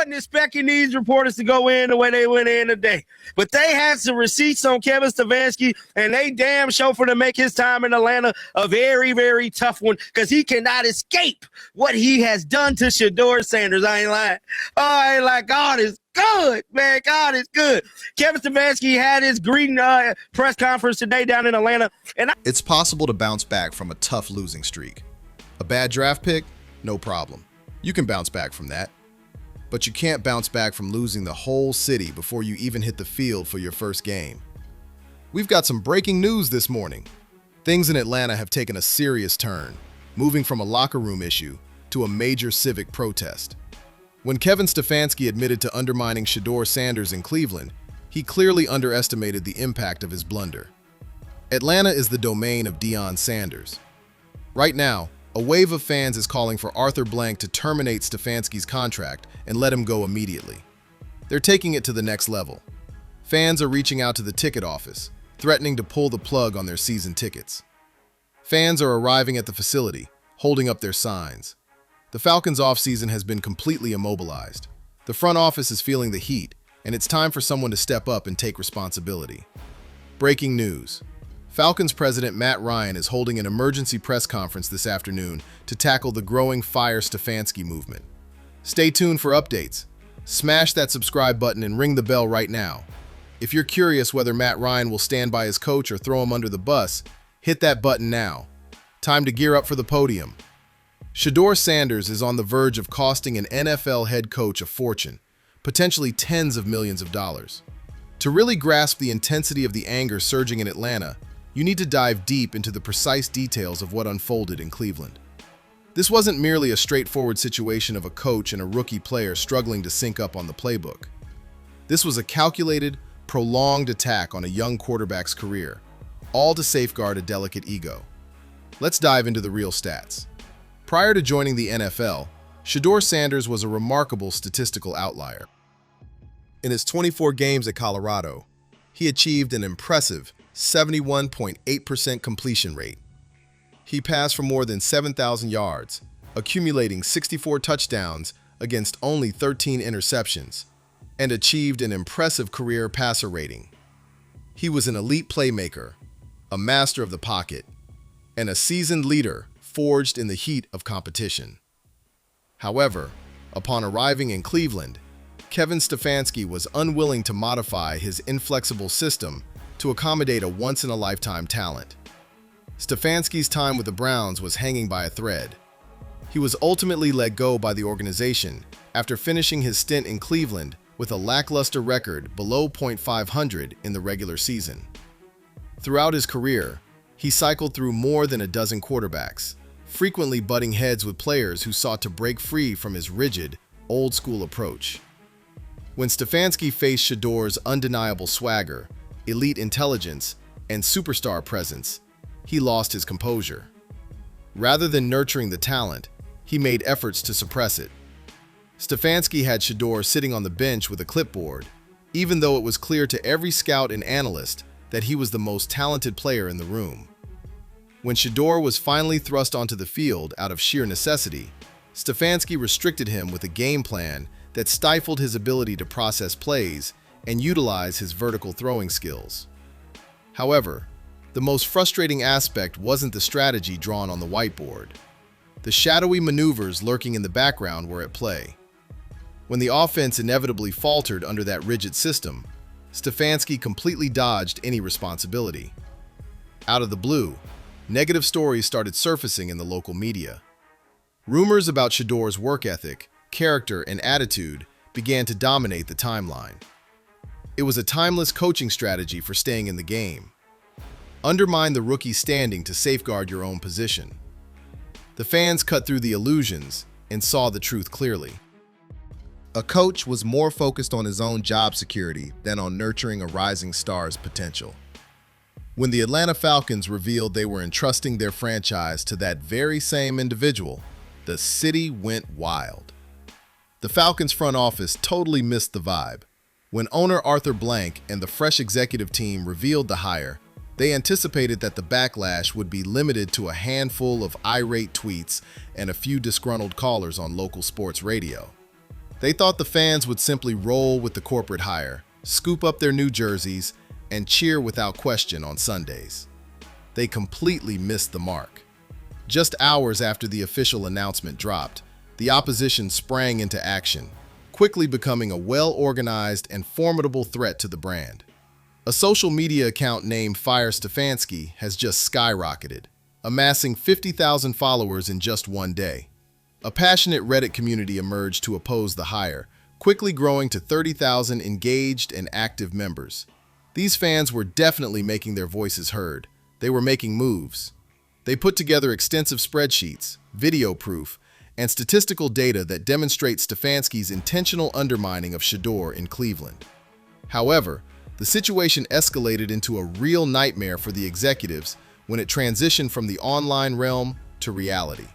wasn't expecting these reporters to go in the way they went in today. But they had some receipts on Kevin Stefanski, and they damn sure for to make his time in Atlanta a very, very tough one because he cannot escape what he has done to Shedeur Sanders. I ain't lying. Oh, I ain't like, God is good, man. God is good. Kevin Stefanski had his greeting press conference today down in Atlanta. It's possible to bounce back from a tough losing streak. A bad draft pick? No problem. You can bounce back from that. But you can't bounce back from losing the whole city before you even hit the field for your first game. We've got some breaking news this morning. Things in Atlanta have taken a serious turn, moving from a locker room issue to a major civic protest. When Kevin Stefanski admitted to undermining Shedeur Sanders in Cleveland, he clearly underestimated the impact of his blunder. Atlanta is the domain of Deion Sanders. Right now, a wave of fans is calling for Arthur Blank to terminate Stefanski's contract and let him go immediately. They're taking it to the next level. Fans are reaching out to the ticket office, threatening to pull the plug on their season tickets. Fans are arriving at the facility, holding up their signs. The Falcons' offseason has been completely immobilized. The front office is feeling the heat, and it's time for someone to step up and take responsibility. Breaking news. Falcons president Matt Ryan is holding an emergency press conference this afternoon to tackle the growing Fire Stefanski movement. Stay tuned for updates. Smash that subscribe button and ring the bell right now. If you're curious whether Matt Ryan will stand by his coach or throw him under the bus, hit that button now. Time to gear up for the podium. Shedeur Sanders is on the verge of costing an NFL head coach a fortune, potentially tens of millions of dollars. To really grasp the intensity of the anger surging in Atlanta, you need to dive deep into the precise details of what unfolded in Cleveland. This wasn't merely a straightforward situation of a coach and a rookie player struggling to sync up on the playbook. This was a calculated, prolonged attack on a young quarterback's career, all to safeguard a delicate ego. Let's dive into the real stats. Prior to joining the NFL, Shedeur Sanders was a remarkable statistical outlier. In his 24 games at Colorado, he achieved an impressive 71.8% completion rate. He passed for more than 7,000 yards, accumulating 64 touchdowns against only 13 interceptions, and achieved an impressive career passer rating. He was an elite playmaker, a master of the pocket, and a seasoned leader forged in the heat of competition. However, upon arriving in Cleveland, Kevin Stefanski was unwilling to modify his inflexible system to accommodate a once-in-a-lifetime talent. Stefanski's time with the Browns was hanging by a thread. He was ultimately let go by the organization after finishing his stint in Cleveland with a lackluster record below .500 in the regular season. Throughout his career, he cycled through more than a dozen quarterbacks, frequently butting heads with players who sought to break free from his rigid, old-school approach. When Stefanski faced Shedeur's undeniable swagger, elite intelligence, and superstar presence, he lost his composure. Rather than nurturing the talent, he made efforts to suppress it. Stefanski had Shedeur sitting on the bench with a clipboard, even though it was clear to every scout and analyst that he was the most talented player in the room. When Shedeur was finally thrust onto the field out of sheer necessity, Stefanski restricted him with a game plan that stifled his ability to process plays and utilize his vertical throwing skills. However, the most frustrating aspect wasn't the strategy drawn on the whiteboard. The shadowy maneuvers lurking in the background were at play. When the offense inevitably faltered under that rigid system, Stefanski completely dodged any responsibility. Out of the blue, negative stories started surfacing in the local media. Rumors about Shedeur's work ethic, character, and attitude began to dominate the timeline. It was a timeless coaching strategy for staying in the game. Undermine the rookie's standing to safeguard your own position. The fans cut through the illusions and saw the truth clearly. A coach was more focused on his own job security than on nurturing a rising star's potential. When the Atlanta Falcons revealed they were entrusting their franchise to that very same individual, the city went wild. The Falcons front office totally missed the vibe. When owner Arthur Blank and the fresh executive team revealed the hire, they anticipated that the backlash would be limited to a handful of irate tweets and a few disgruntled callers on local sports radio. They thought the fans would simply roll with the corporate hire, scoop up their new jerseys, and cheer without question on Sundays. They completely missed the mark. Just hours after the official announcement dropped, the opposition sprang into action, quickly becoming a well-organized and formidable threat to the brand. A social media account named Fire Stefanski has just skyrocketed, amassing 50,000 followers in just one day. A passionate Reddit community emerged to oppose the hire, quickly growing to 30,000 engaged and active members. These fans were definitely making their voices heard. They were making moves. They put together extensive spreadsheets, video proof, and statistical data that demonstrate Stefanski's intentional undermining of Shador in Cleveland. However, the situation escalated into a real nightmare for the executives when it transitioned from the online realm to reality.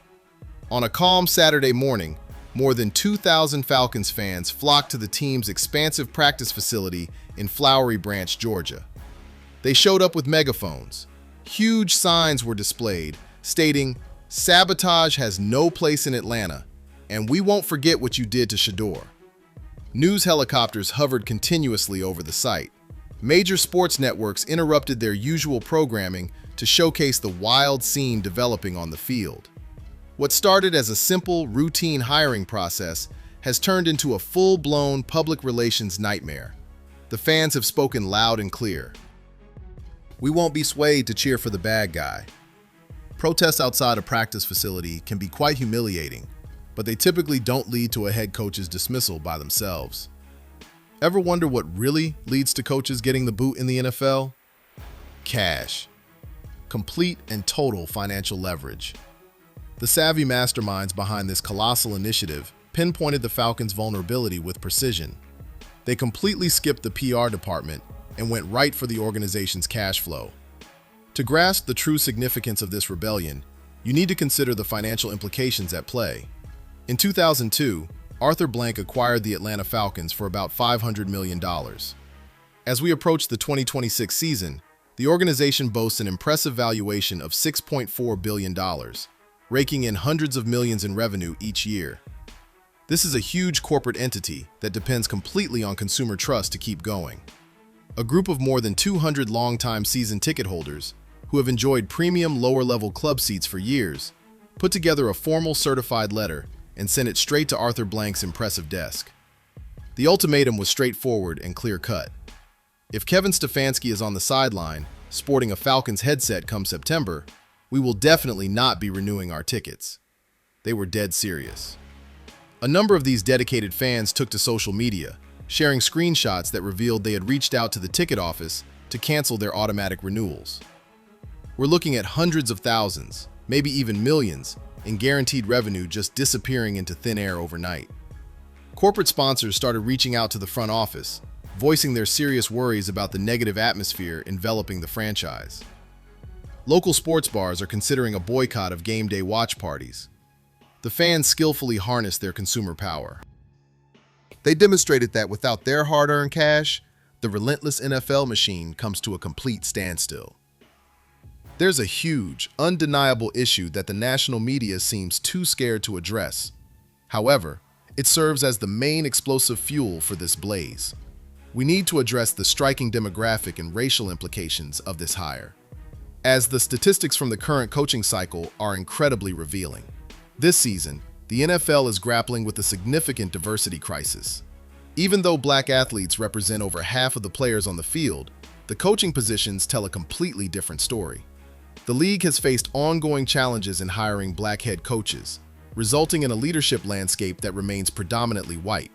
On a calm Saturday morning, more than 2,000 Falcons fans flocked to the team's expansive practice facility in Flowery Branch, Georgia. They showed up with megaphones. Huge signs were displayed stating, "Sabotage has no place in Atlanta, and we won't forget what you did to Shador." News helicopters hovered continuously over the site. Major sports networks interrupted their usual programming to showcase the wild scene developing on the field. What started as a simple, routine hiring process has turned into a full-blown public relations nightmare. The fans have spoken loud and clear. "We won't be swayed to cheer for the bad guy." Protests outside a practice facility can be quite humiliating, but they typically don't lead to a head coach's dismissal by themselves. Ever wonder what really leads to coaches getting the boot in the NFL? Cash. Complete and total financial leverage. The savvy masterminds behind this colossal initiative pinpointed the Falcons' vulnerability with precision. They completely skipped the PR department and went right for the organization's cash flow. To grasp the true significance of this rebellion, you need to consider the financial implications at play. In 2002, Arthur Blank acquired the Atlanta Falcons for about $500 million. As we approach the 2026 season, the organization boasts an impressive valuation of $6.4 billion, raking in hundreds of millions in revenue each year. This is a huge corporate entity that depends completely on consumer trust to keep going. A group of more than 200 longtime season ticket holders, who have enjoyed premium lower-level club seats for years, put together a formal certified letter and sent it straight to Arthur Blank's impressive desk. The ultimatum was straightforward and clear-cut. If Kevin Stefanski is on the sideline, sporting a Falcons headset come September, we will definitely not be renewing our tickets. They were dead serious. A number of these dedicated fans took to social media, sharing screenshots that revealed they had reached out to the ticket office to cancel their automatic renewals. We're looking at hundreds of thousands, maybe even millions, in guaranteed revenue just disappearing into thin air overnight. Corporate sponsors started reaching out to the front office, voicing their serious worries about the negative atmosphere enveloping the franchise. Local sports bars are considering a boycott of game day watch parties. The fans skillfully harnessed their consumer power. They demonstrated that without their hard-earned cash, the relentless NFL machine comes to a complete standstill. There's a huge, undeniable issue that the national media seems too scared to address. However, it serves as the main explosive fuel for this blaze. We need to address the striking demographic and racial implications of this hire, as the statistics from the current coaching cycle are incredibly revealing. This season, the NFL is grappling with a significant diversity crisis. Even though black athletes represent over half of the players on the field, the coaching positions tell a completely different story. The league has faced ongoing challenges in hiring black head coaches, resulting in a leadership landscape that remains predominantly white.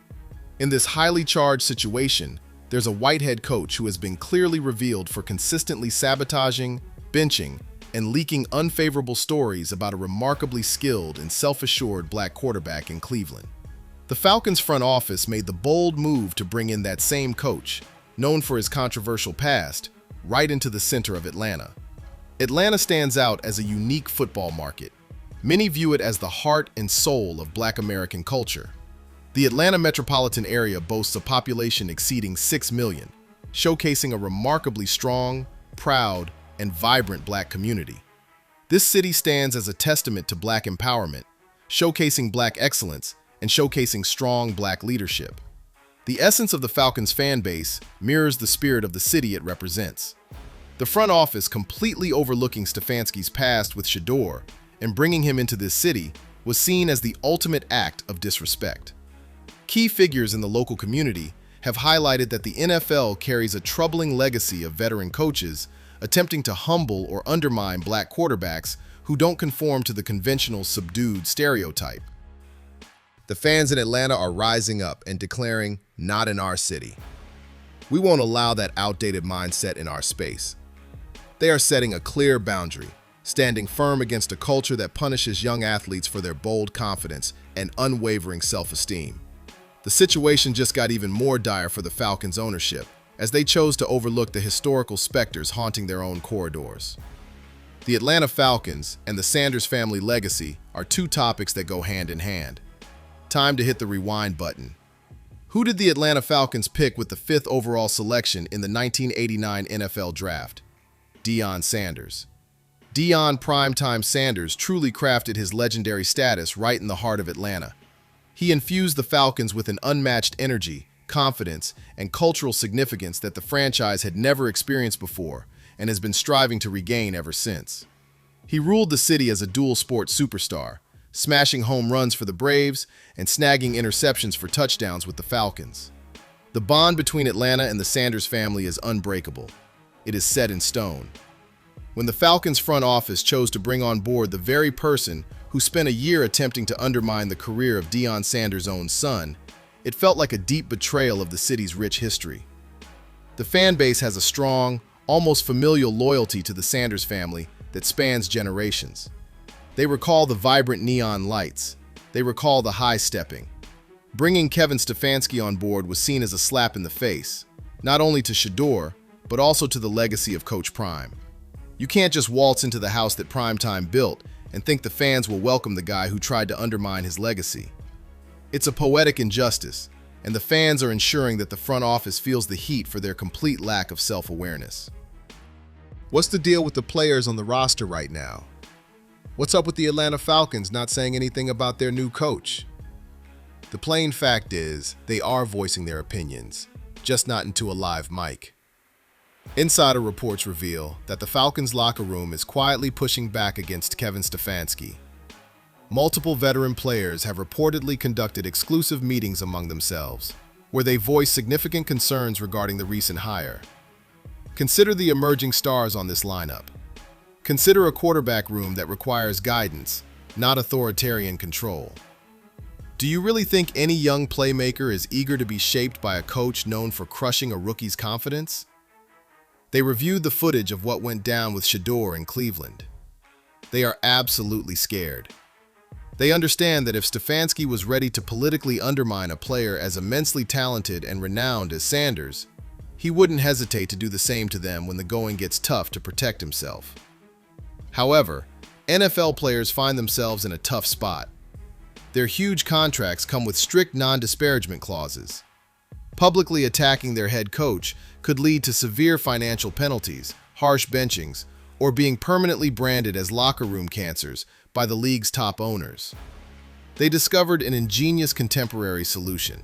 In this highly charged situation, there's a white head coach who has been clearly revealed for consistently sabotaging, benching, and leaking unfavorable stories about a remarkably skilled and self-assured black quarterback in Cleveland. The Falcons front office made the bold move to bring in that same coach, known for his controversial past, right into the center of Atlanta. Atlanta stands out as a unique football market. Many view it as the heart and soul of Black American culture. The Atlanta metropolitan area boasts a population exceeding 6 million, showcasing a remarkably strong, proud, and vibrant Black community. This city stands as a testament to Black empowerment, showcasing Black excellence and showcasing strong black leadership. The essence of the Falcons fan base mirrors the spirit of the city it represents. The front office, completely overlooking Stefanski's past with Shedeur and bringing him into this city, was seen as the ultimate act of disrespect. Key figures in the local community have highlighted that the NFL carries a troubling legacy of veteran coaches attempting to humble or undermine black quarterbacks who don't conform to the conventional subdued stereotype. The fans in Atlanta are rising up and declaring, "Not in our city." We won't allow that outdated mindset in our space. They are setting a clear boundary, standing firm against a culture that punishes young athletes for their bold confidence and unwavering self-esteem. The situation just got even more dire for the Falcons' ownership, as they chose to overlook the historical specters haunting their own corridors. The Atlanta Falcons and the Sanders family legacy are two topics that go hand in hand. Time to hit the rewind button. Who did the Atlanta Falcons pick with the 5th overall selection in the 1989 NFL Draft? Deion Sanders. Deion "Primetime" Sanders truly crafted his legendary status right in the heart of Atlanta. He infused the Falcons with an unmatched energy, confidence, and cultural significance that the franchise had never experienced before and has been striving to regain ever since. He ruled the city as a dual-sport superstar, smashing home runs for the Braves and snagging interceptions for touchdowns with the Falcons. The bond between Atlanta and the Sanders family is unbreakable. It is set in stone. When the Falcons front office chose to bring on board the very person who spent a year attempting to undermine the career of Deion Sanders' own son, it felt like a deep betrayal of the city's rich history. The fan base has a strong, almost familial loyalty to the Sanders family that spans generations. They recall the vibrant neon lights. They recall the high-stepping. Bringing Kevin Stefanski on board was seen as a slap in the face, not only to Shedeur, but also to the legacy of Coach Prime. You can't just waltz into the house that Primetime built and think the fans will welcome the guy who tried to undermine his legacy. It's a poetic injustice, and the fans are ensuring that the front office feels the heat for their complete lack of self-awareness. What's the deal with the players on the roster right now? What's up with the Atlanta Falcons not saying anything about their new coach? The plain fact is, they are voicing their opinions, just not into a live mic. Insider reports reveal that the Falcons locker room is quietly pushing back against Kevin Stefanski. Multiple veteran players have reportedly conducted exclusive meetings among themselves, where they voice significant concerns regarding the recent hire. Consider the emerging stars on this lineup. Consider a quarterback room that requires guidance, not authoritarian control. Do you really think any young playmaker is eager to be shaped by a coach known for crushing a rookie's confidence? They reviewed the footage of what went down with Shedeur in Cleveland. They are absolutely scared. They understand that if Stefanski was ready to politically undermine a player as immensely talented and renowned as Sanders, he wouldn't hesitate to do the same to them when the going gets tough to protect himself. However, NFL players find themselves in a tough spot. Their huge contracts come with strict non-disparagement clauses. Publicly attacking their head coach could lead to severe financial penalties, harsh benchings, or being permanently branded as locker room cancers by the league's top owners. They discovered an ingenious contemporary solution.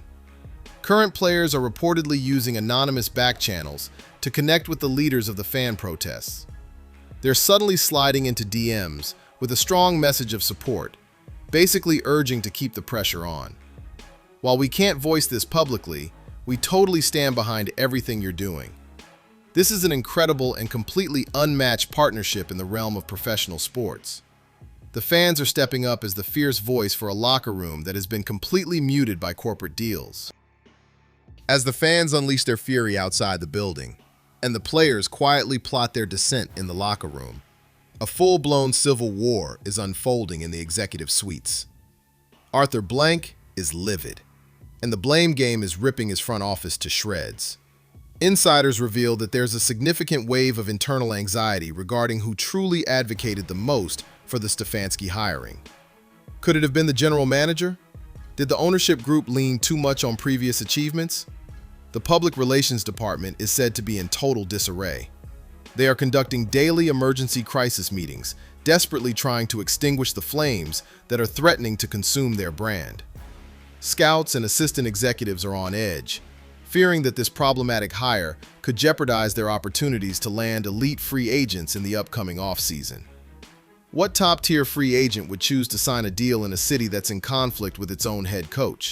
Current players are reportedly using anonymous back channels to connect with the leaders of the fan protests. They're subtly sliding into DMs with a strong message of support, basically urging to keep the pressure on. While we can't voice this publicly, we totally stand behind everything you're doing. This is an incredible and completely unmatched partnership in the realm of professional sports. The fans are stepping up as the fierce voice for a locker room that has been completely muted by corporate deals. As the fans unleash their fury outside the building, and the players quietly plot their descent in the locker room, a full-blown civil war is unfolding in the executive suites. Arthur Blank is livid, and the blame game is ripping his front office to shreds. Insiders reveal that there's a significant wave of internal anxiety regarding who truly advocated the most for the Stefanski hiring. Could it have been the general manager? Did the ownership group lean too much on previous achievements? The public relations department is said to be in total disarray. They are conducting daily emergency crisis meetings, desperately trying to extinguish the flames that are threatening to consume their brand. Scouts and assistant executives are on edge, fearing that this problematic hire could jeopardize their opportunities to land elite free agents in the upcoming offseason. What top-tier free agent would choose to sign a deal in a city that's in conflict with its own head coach?